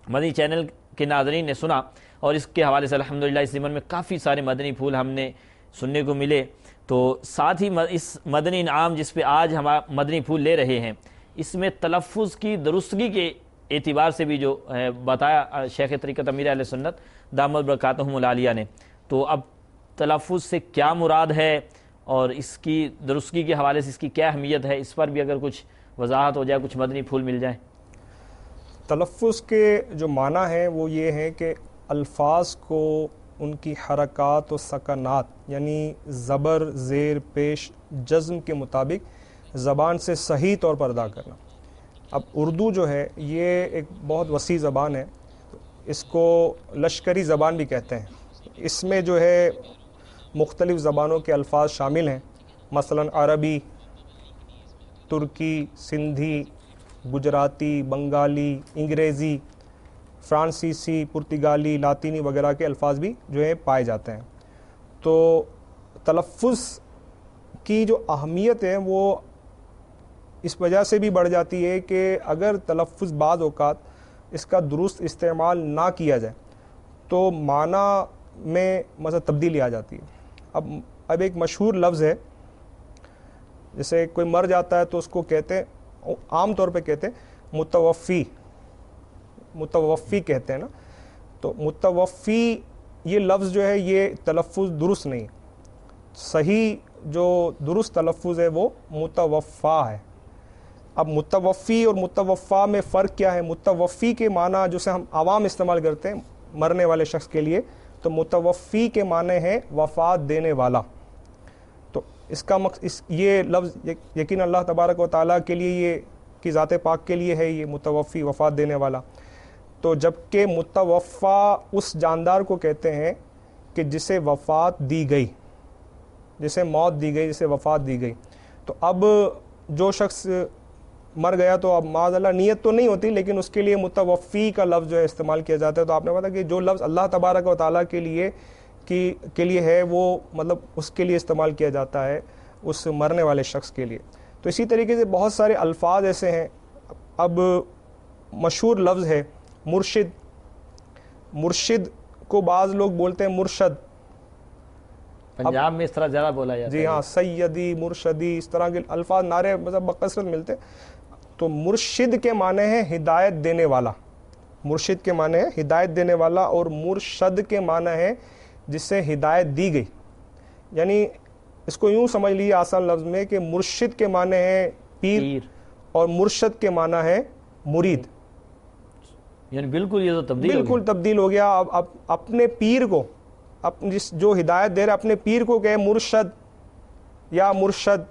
مدنی چینل کے ناظرین نے سنا، اور اس کے حوالے سے الحمدللہ اس ضمن میں کافی سارے مدنی پھول ہم نے سننے کو ملے۔ تو ساتھ ہی اس مدنی انعام جس پہ آج ہم مدنی پھول لے رہے ہیں، اس میں تلفظ کی درستگی کے اعتبار سے بھی جو بتایا شیخ طریقت امیر اہل سنت دامت برکاتہم العالیہ نے، تو اب تلفظ سے کیا مراد ہے اور اس کی درستگی کے حوالے سے اس کی کیا اہمیت ہے، اس پر بھی اگر کچھ وضاحت ہو جائے، کچھ مدنی پھول مل جائیں۔ تلفظ کے جو معنی ہیں وہ یہ ہیں کہ الفاظ کو ان کی حرکات و سکنات یعنی زبر، زیر، پیش، جزم کے مطابق زبان سے صحیح طور پر ادا کرنا۔ اب اردو جو ہے یہ ایک بہت وسیع زبان ہے، اس کو لشکری زبان بھی کہتے ہیں۔ اس میں جو ہے مختلف زبانوں کے الفاظ شامل ہیں، مثلا عربی، ترکی، سندھی، گجراتی، بنگالی، انگریزی، فرانسیسی، پرتگالی، لاطینی وغیرہ کے الفاظ بھی جو ہیں پائے جاتے ہیں۔ تو تلفظ کی جو اہمیت ہے وہ اس وجہ سے بھی بڑھ جاتی ہے کہ اگر تلفظ بعض اوقات اس کا درست استعمال نہ کیا جائے تو معنی میں مثلا تبدیلی آ جاتی ہے۔ اب ایک مشہور لفظ ہے، جیسے کوئی مر جاتا ہے تو اس کو کہتے ہیں، عام طور پہ کہتے ہیں متوفی کہتے ہیں نا، تو متوفی یہ لفظ جو ہے یہ تلفظ درست نہیں، صحیح جو درست تلفظ ہے وہ متوفا ہے۔ اب متوفی اور متوفا میں فرق کیا ہے؟ متوفی کے معنی جو سے ہم عوام استعمال کرتے ہیں مرنے والے شخص کے لیے، تو متوفی کے معنی ہے وفات دینے والا۔ تو اس کا یہ لفظ یقین اللہ تبارک و تعالیٰ کے لیے، یہ کی ذات پاک کے لیے ہے یہ متوفی، وفات دینے والا۔ تو جبکہ متوفا اس جاندار کو کہتے ہیں کہ جسے وفات دی گئی، جسے موت دی گئی، جسے وفات دی گئی۔ تو اب جو شخص مر گیا تو اب معاذ اللہ نیت تو نہیں ہوتی، لیکن اس کے لیے متوفی کا لفظ جو ہے استعمال کیا جاتا ہے۔ تو آپ نے پتا کہ جو لفظ اللہ تبارک و تعالیٰ کے لیے ہے وہ مطلب اس کے لیے استعمال کیا جاتا ہے اس مرنے والے شخص کے لیے۔ تو اسی طریقے سے بہت سارے الفاظ ایسے ہیں۔ اب مشہور لفظ ہے مرشد، مرشد کو بعض لوگ بولتے ہیں مرشد، پنجاب میں اس طرح زیادہ بولا جاتا ہے۔ جی ہاں، سیدی، مرشدی، اس طرح کے الفاظ نعرے مطلب بکثرت ملتے ہیں۔ تو مرشد کے معنی ہے ہدایت دینے والا، مرشد کے معنی ہے ہدایت دینے والا، اور مرشد کے معنی ہے جس سے ہدایت دی گئی۔ یعنی اس کو یوں سمجھ لیجیے آسان لفظ میں کہ مرشد کے معنی ہے پیر اور مرشد کے معنی ہے مرید۔ یعنی بالکل یہ تو تبدیل ہو گیا۔ اب اپنے پیر کو، جو ہدایت دے رہے اپنے پیر کو کہے مرشد یا مرشد،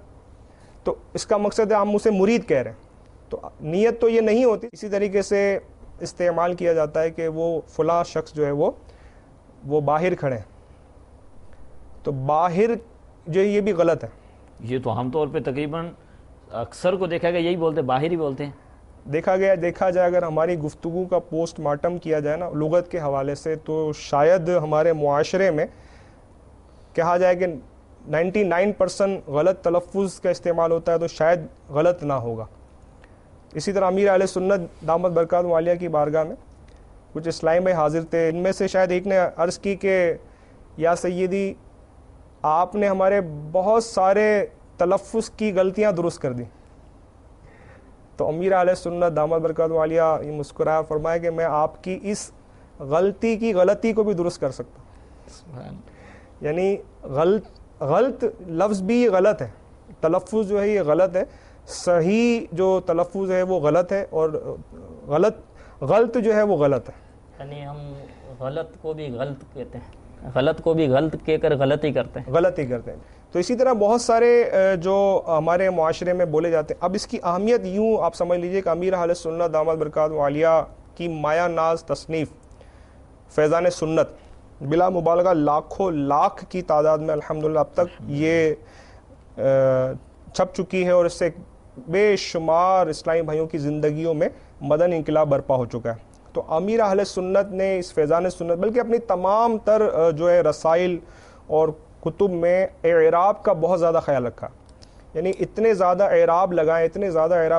تو اس کا مقصد ہے ہم اسے مرید کہہ رہے ہیں، تو نیت تو یہ نہیں ہوتی۔ اسی طریقے سے استعمال کیا جاتا ہے کہ وہ فلاں شخص جو ہے وہ باہر کھڑے ہیں، تو باہر جو یہ بھی غلط ہے۔ یہ تو عام طور پہ تقریباً اکثر کو دیکھا گیا یہی بولتے، باہر ہی بولتے ہیں۔ دیکھا جائے اگر ہماری گفتگو کا پوسٹ مارٹم کیا جائے نا لغت کے حوالے سے، تو شاید ہمارے معاشرے میں کہا جائے کہ 99% غلط تلفظ کا استعمال ہوتا ہے، تو شاید غلط نہ ہوگا۔ اسی طرح امیر اہل سنت دامت برکاتہم عالیہ کی بارگاہ میں کچھ اسلامی بھائی حاضر تھے، ان میں سے شاید ایک نے عرض کی کہ یا سیدی آپ نے ہمارے بہت سارے تلفظ کی غلطیاں درست کر دی. تو امیر اہل سنت دامت برکاتہ عالیہ یہ مسکرایا، فرمایا کہ میں آپ کی اس غلطی کی غلطی کو بھی درست کر سکتا ہوں. یعنی غلط لفظ بھی غلط ہے، تلفظ جو ہے یہ غلط ہے، صحیح جو تلفظ ہے وہ غلط ہے، اور غلط جو ہے وہ غلط ہے. یعنی ہم غلط کو بھی غلط کہتے ہیں، غلط کو بھی غلط کہہ کر غلطی کرتے ہیں. تو اسی طرح بہت سارے جو ہمارے معاشرے میں بولے جاتے ہیں. اب اس کی اہمیت یوں آپ سمجھ لیجئے کہ امیر اہل سنت دامت برکاتہ عالیہ کی مایہ ناز تصنیف فیضان سنت بلا مبالغہ لاکھوں لاکھ کی تعداد میں الحمدللہ اب تک یہ چھپ چکی ہے، اور اس سے بے شمار اسلامی بھائیوں کی زندگیوں میں مدنی انقلاب برپا ہو چکا ہے. تو امیر اہل سنت نے اس فیضان سنت بلکہ اپنی تمام تر جو ہے رسائل اور کتب میں اعراب کا بہت زیادہ خیال رکھا. یعنی اتنے زیادہ اعراب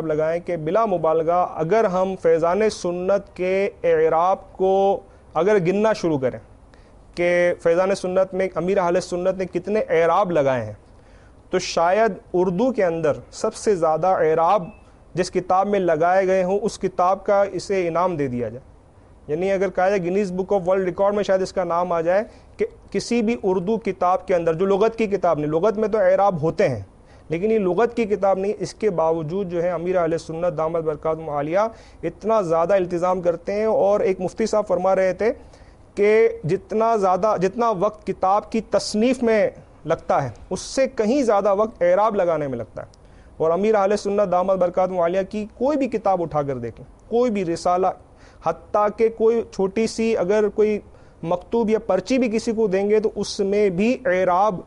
لگائیں کہ بلا مبالغہ اگر ہم فیضان سنت کے اعراب کو اگر گننا شروع کریں کہ فیضان سنت میں امیر اہل سنت نے کتنے اعراب لگائے ہیں، تو شاید اردو کے اندر سب سے زیادہ اعراب جس کتاب میں لگائے گئے ہوں اس کتاب کا اسے انعام دے دیا جائے. یعنی اگر کہا جائے Guinness book of world record میں شاید اس کا نام آ جائے کہ کسی بھی اردو کتاب کے اندر، جو لغت کی کتاب نہیں، لغت میں تو اعراب ہوتے ہیں لیکن یہ لغت کی کتاب نہیں، اس کے باوجود جو ہے امیر اہل سنت دامت برکاتہ عالیہ اتنا زیادہ التزام کرتے ہیں. اور ایک مفتی صاحب فرما رہے تھے کہ جتنا وقت کتاب کی تصنیف میں لگتا ہے اس سے کہیں زیادہ وقت اعراب لگانے میں لگتا ہے. اور امیر اہل سنت دامت برکاتہ عالیہ کی کوئی بھی کتاب اٹھا کر دیکھیں، کوئی بھی رسالہ، حتیٰ کہ کوئی چھوٹی سی اگر کوئی مکتوب یا پرچی بھی کسی کو دیں گے تو اس میں بھی اعراب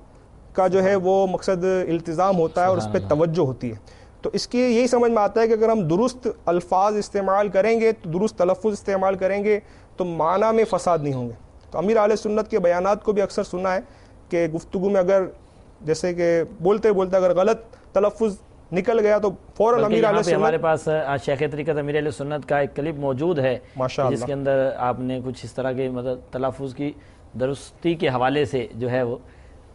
کا جو ہے وہ مقصد التزام ہوتا ہے اور اس پہ توجہ ہوتی ہے. تو اس کی یہی سمجھ میں آتا ہے کہ اگر ہم درست الفاظ استعمال کریں گے، تو درست تلفظ استعمال کریں گے تو معنی میں فساد نہیں ہوں گے. تو امیر اہل سنت کے بیانات کو بھی اکثر سنا ہے کہ گفتگو میں اگر جیسے کہ بولتے اگر غلط تلفظ نکل گیا تو فوراً امیر اہل سنت. ہمارے پاس شیخ طریقت امیر اہل سنت کا ایک کلپ موجود ہے جس کے اندر آپ نے کچھ اس طرح کے مطلب تلفظ کی درستی کے حوالے سے جو ہے وہ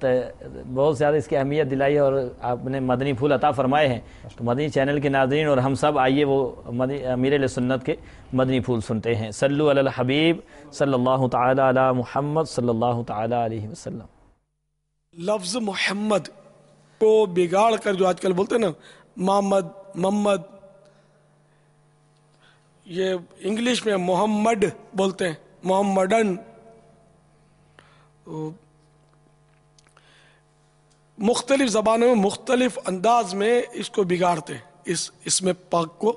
بہت زیادہ اس کی اہمیت دلائی ہے، اور آپ نے مدنی پھول عطا فرمائے ہیں. تو مدنی چینل کے ناظرین اور ہم سب آئیے وہ امیر اہل سنت کے مدنی پھول سنتے ہیں. صلو علی الحبیب صلی اللہ تعالی علی محمد صلی اللہ تعالی علیہ وسلم. لفظ محمد کو بگاڑ کر جو آج کل بولتے ہیں نا محمد، یہ انگلش میں محمد بولتے ہیں، محمدن، مختلف زبانوں میں مختلف انداز میں اس کو بگاڑتے ہیں اس میں پاک کو.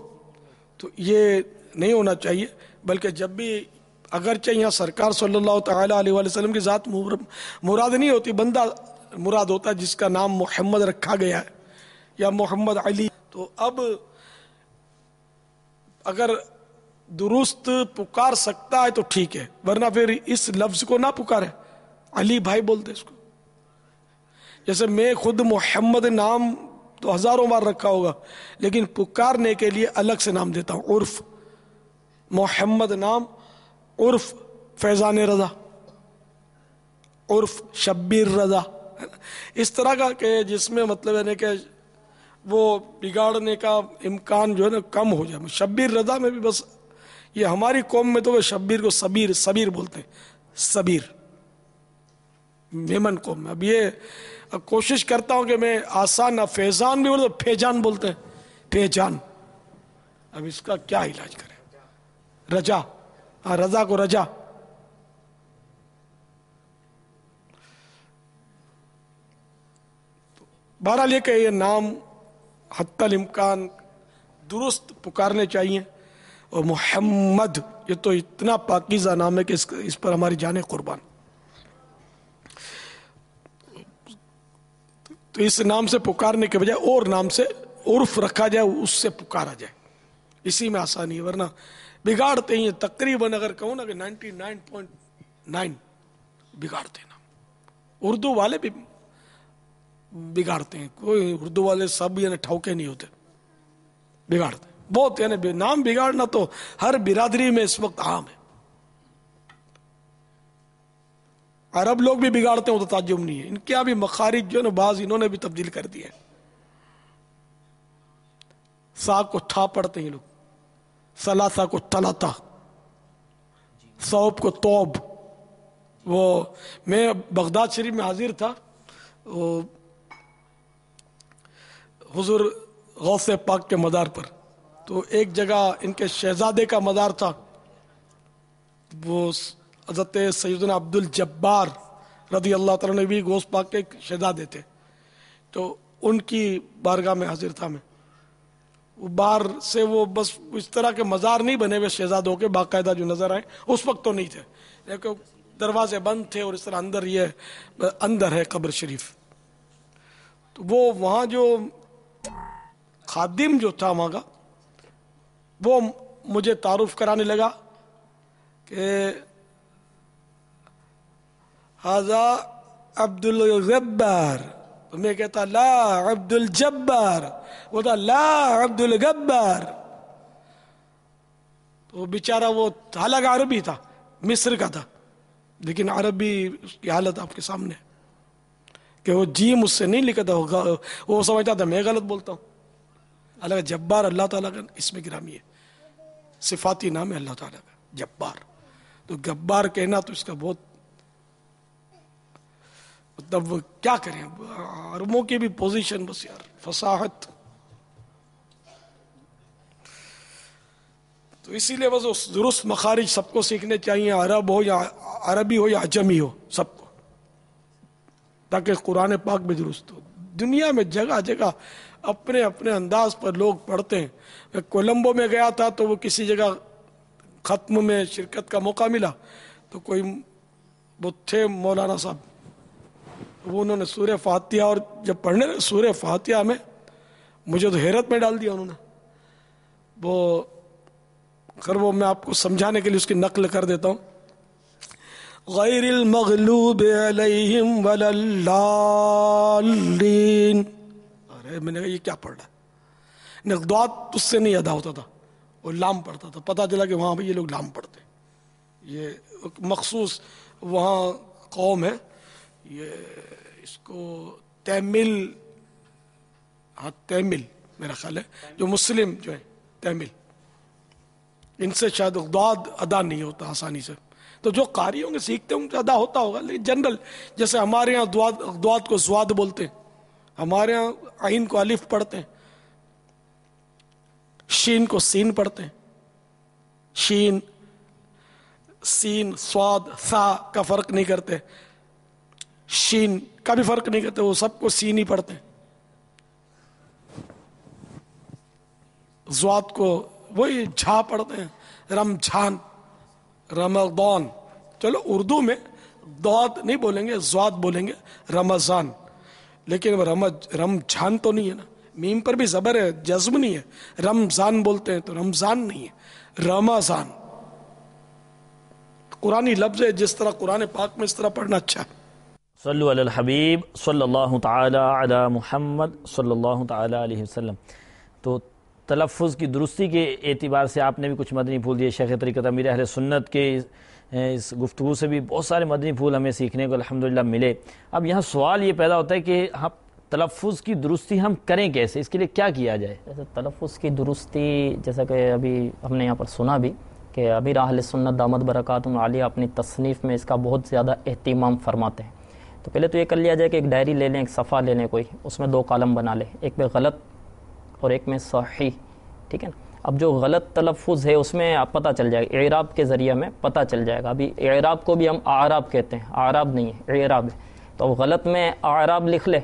تو یہ نہیں ہونا چاہیے، بلکہ جب بھی اگرچہ یہاں سرکار صلی اللہ تعالی علیہ وسلم کی ذات مراد نہیں ہوتی، بندہ مراد ہوتا ہے جس کا نام محمد رکھا گیا ہے یا محمد علی. تو اب اگر درست پکار سکتا ہے تو ٹھیک ہے، ورنہ پھر اس لفظ کو نہ پکارے، علی بھائی بولتے اس کو. جیسے میں خود محمد نام تو ہزاروں بار رکھا ہوگا، لیکن پکارنے کے لیے الگ سے نام دیتا ہوں، عرف محمد نام، عرف فیضان رضا، عرف شبیر رضا، اس طرح کا کہ جس میں مطلب ہے کہ وہ بگاڑنے کا امکان جو ہے نا کم ہو جائے. شبیر رضا میں بھی بس یہ ہماری قوم میں تو وہ شبیر کو صبیر بولتے ہیں، صبیر میمن قوم میں. اب یہ کوشش کرتا ہوں کہ میں آسان، فیضان بھی بولتے، فیجان بولتے ہیں، فیجان. اب اس کا کیا علاج کریں؟ رجا، ہاں رضا کو رجا. بہرحال یہ کہ یہ نام حتی الامکان درست پکارنے چاہیے. اور محمد یہ تو اتنا پاکیزہ نام ہے کہ اس پر ہماری جانیں قربان. تو اس نام سے پکارنے کے بجائے اور نام سے عرف رکھا جائے، اس سے پکارا جائے، اسی میں آسانی ہے. ورنہ بگاڑتے ہیں تقریباً، اگر کہوں نا کہ 99.9 بگاڑتے ہیں. اردو والے بھی بگاڑتے ہیں، کوئی اردو والے سب یعنی ٹھوکے نہیں ہوتے، بگاڑتے بہت. یعنی نام بگاڑنا تو ہر برادری میں اس وقت عام ہے. عرب لوگ بھی بگاڑتے ہیں تو تعجب نہیں ہے. ان کے یہاں بھی مخارج جو ہے نا بعض انہوں نے بھی تبدیل کر دیے. سا کو ٹھا پڑھتے ہیں لوگ, سلاسا کو تلاتا, صوب کو توب. وہ میں بغداد شریف میں حاضر تھا, وہ حضور غوث پاک کے مزار پر, تو ایک جگہ ان کے شہزادے کا مزار تھا. وہ حضرت سیدنا عبد الجبار رضی اللہ تعالیٰ نے بھی غوث پاک کے شہزادے تھے, تو ان کی بارگاہ میں حاضر تھا میں. وہ باہر سے وہ بس اس طرح کے مزار نہیں بنے ہوئے شہزادوں کے باقاعدہ جو نظر آئے, اس وقت تو نہیں تھے, لیکن دروازے بند تھے اور اس طرح اندر ہے قبر شریف. تو وہ وہاں جو خادم جو تھا وہاں کا, وہ مجھے تعارف کرانے لگا کہ ھذا عبد الجبار, تو میں کہتا لا عبد الجبار, وہ تھا لا عبد الجبار. تو بیچارہ وہ حالانکہ عربی تھا, مصر کا تھا, لیکن عربی اس کی حالت آپ کے سامنے کہ وہ جیم اس سے نہیں لکھا تھا, وہ سمجھتا تھا میں غلط بولتا ہوں. حالانکہ جبار اللہ تعالیٰ کا اسم گرامی ہے, صفاتی نام ہے اللہ تعالیٰ کا جبار. تو گبار کہنا تو اس کا بہت مطلب کیا کریں, عربوں کی بھی پوزیشن بس یار فصاحت. تو اسی لیے بس درست مخارج سب کو سیکھنے چاہیے, عرب ہو یا عربی ہو یا عجمی ہو, سب کو, تاکہ قرآن پاک بھی درست ہو. دنیا میں جگہ جگہ اپنے اپنے انداز پر لوگ پڑھتے ہیں. میں کولمبو میں گیا تھا تو وہ کسی جگہ ختم میں شرکت کا موقع ملا, تو کوئی وہ تھے مولانا صاحب, وہ انہوں نے سورہ فاتحہ, اور جب پڑھنے سورہ فاتحہ میں مجھے تو حیرت میں ڈال دیا انہوں نے. وہ خیر وہ میں آپ کو سمجھانے کے لیے اس کی نقل کر دیتا ہوں. غیر المغلوب علیہم ولا الضالین. ارے میں نے کہا یہ کیا پڑھ رہا ہے, نقدوات اس سے نہیں ادا ہوتا تھا, وہ لام پڑھتا تھا. پتہ چلا کہ وہاں بھی یہ لوگ لام پڑھتے ہیں, یہ مخصوص وہاں قوم ہے, یہ اس کو تیمل, ہاں تیمل میرا خیال ہے, جو مسلم جو ہے تیمل, ان سے شاید اقداد ادا نہیں ہوتا آسانی سے. تو جو قاری ہوں گے سیکھتے ہوں گے ادا ہوتا ہوگا, لیکن جنرل جیسے ہمارے یہاں اقداد کو زواد بولتے ہیں, ہمارے یہاں عین کو الف پڑھتے ہیں, شین کو سین پڑھتے ہیں. شین, سین, صاد, ثا کا فرق نہیں کرتے, شین کا بھی فرق نہیں کرتے, وہ سب کو سین ہی پڑھتے ہیں. زواد کو وہی جھا پڑھتے ہیں, رمجھان, رمضان. چلو اردو میں دعات نہیں بولیں گے, زواد بولیں گے, رمضان. لیکن رمجھان تو نہیں ہے نا, میم پر بھی زبر ہے, جزم نہیں ہے. رمضان بولتے ہیں تو رمضان نہیں ہے, رمضان. قرآنی لفظ ہے, جس طرح قرآن پاک میں اس طرح پڑھنا اچھا ہے. صلو علی الحبیب صلی اللہ تعالی علی محمد صلی اللہ تعالی علیہ وسلم. تو تلفظ کی درستی کے اعتبار سے آپ نے بھی کچھ مدنی پھول دیے. شیخ طریقت امیر اہل سنت کے اس گفتگو سے بھی بہت سارے مدنی پھول ہمیں سیکھنے کو الحمدللہ ملے. اب یہاں سوال یہ پیدا ہوتا ہے کہ ہم تلفظ کی درستی ہم کریں کیسے, اس کے لیے کیا کیا جائے؟ جیسے تلفظ کی درستی, جیسا کہ ابھی ہم نے یہاں پر سنا بھی کہ امیر اہل سنت دامت برکاتہم عالیہ اپنی تصنیف میں اس کا بہت زیادہ اہتمام فرماتے ہیں. تو پہلے تو یہ کر لیا جائے کہ ایک ڈائری لے لیں, ایک صفحہ لے لیں کوئی, اس میں 2 کالم بنا لیں, ایک میں غلط اور ایک میں صحیح. ٹھیک ہے نا. اب جو غلط تلفظ ہے اس میں آپ پتہ چل جائے گا, اعراب کے ذریعے میں پتہ چل جائے گا. ابھی اعراب کو بھی ہم اعراب کہتے ہیں, اعراب نہیں ہے, اعراب ہے. تو اب غلط میں اعراب لکھ لے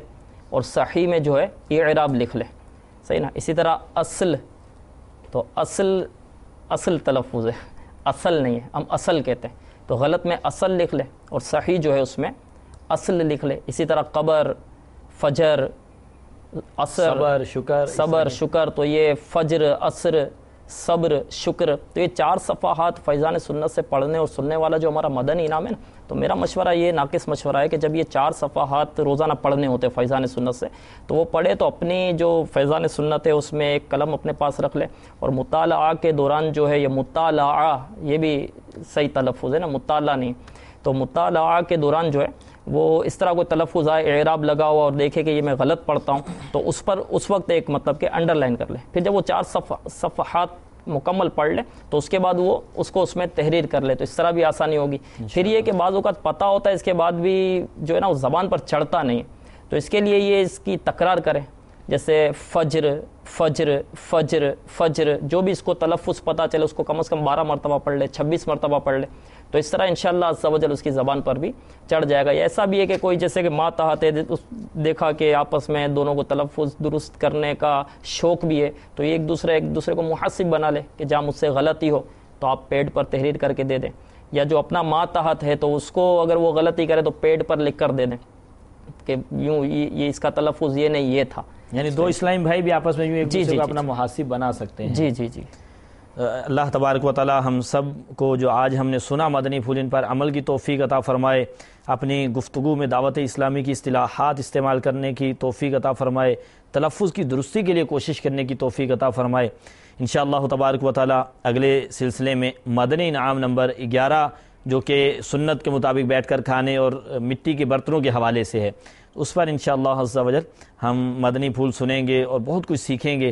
اور صحیح میں جو ہے اعراب لکھ لے, صحیح نا. اسی طرح اصل, تو اصل تلفظ ہے, اصل نہیں ہے, ہم اصل کہتے ہیں. تو غلط میں اصل لکھ لے اور صحیح جو ہے اس میں اصل لکھ لے. اسی طرح قبر, فجر, عصر, صبر, شکر. تو یہ فجر, عصر, صبر, شکر, تو یہ 4 صفحات فیضان سنت سے پڑھنے اور سننے والا جو ہمارا مدنی انعام ہے نا, تو میرا مشورہ یہ ناقص مشورہ ہے کہ جب یہ 4 صفحات روزانہ پڑھنے ہوتے ہیں فیضان سنت سے, تو وہ پڑھے تو اپنی جو فیضان سنت ہے اس میں ایک قلم اپنے پاس رکھ لے, اور مطالعہ کے دوران جو ہے یہ مطالعہ, یہ بھی صحیح تلفظ ہے نا, مطالعہ نہیں. تو مطالعہ کے دوران جو ہے وہ اس طرح کوئی تلفظ آئے، اعراب لگا ہوا اور دیکھے کہ یہ میں غلط پڑھتا ہوں، تو اس پر اس وقت ایک مطلب کہ انڈر لائن کر لے. پھر جب وہ 4 صفحات مکمل پڑھ لے تو اس کے بعد وہ اس کو اس میں تحریر کر لے، تو اس طرح بھی آسانی ہوگی. پھر یہ کہ بعض اوقات پتہ ہوتا ہے اس کے بعد بھی جو ہے نا وہ زبان پر چڑھتا نہیں، تو اس کے لیے یہ اس کی تکرار کریں، جیسے فجر فجر فجر فجر، جو بھی اس کو تلفظ پتہ چلے اس کو کم از کم 12 مرتبہ پڑھ لے، 26 مرتبہ پڑھ لے، تو اس طرح انشاءاللہ عز و جل اس کی زبان پر بھی چڑھ جائے گا. ایسا بھی ہے کہ کوئی جیسے کہ ماں تحت ہے، دیکھا کہ آپس میں دونوں کو تلفظ درست کرنے کا شوق بھی ہے، تو یہ ایک دوسرے کو محاسب بنا لے کہ جہاں مجھ سے غلطی ہو تو آپ پیڈ پر تحریر کر کے دے دیں، یا جو اپنا ماں تحت ہے تو اس کو اگر وہ غلطی کرے تو پیڈ پر لکھ کر دے دیں کہ یوں یہ اس کا تلفظ یہ نہیں یہ تھا. یعنی دو اسلامی بھائی بھی آپس میں یوں ایک دوسرے کو اپنا محاسب بنا سکتے ہیں. جی. اللہ تبارک و تعالی ہم سب کو جو آج ہم نے سنا مدنی پھول ان پر عمل کی توفیق عطا فرمائے، اپنی گفتگو میں دعوت اسلامی کی اصطلاحات استعمال کرنے کی توفیق عطا فرمائے، تلفظ کی درستی کے لیے کوشش کرنے کی توفیق عطا فرمائے. انشاءاللہ تبارک و تعالی اگلے سلسلے میں مدنی انعام نمبر 11 جو کہ سنت کے مطابق بیٹھ کر کھانے اور مٹی کے برتنوں کے حوالے سے ہے، اس پر انشاءاللہ عز و جل ہم مدنی پھول سنیں گے اور بہت کچھ سیکھیں گے.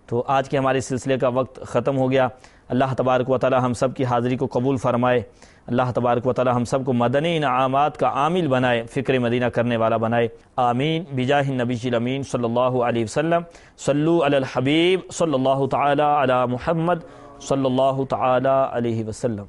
تو آج کے ہمارے سلسلے کا وقت ختم ہو گیا. اللہ تبارک و تعالی ہم سب کی حاضری کو قبول فرمائے. اللہ تبارک و تعالی ہم سب کو مدنی انعامات کا عامل بنائے، فکر مدینہ کرنے والا بنائے. آمین بجاہ النبی الامین صلی اللہ علیہ وسلم. صلو علی الحبیب صلی اللہ تعالی علی محمد صلی اللہ تعالی علیہ وسلم.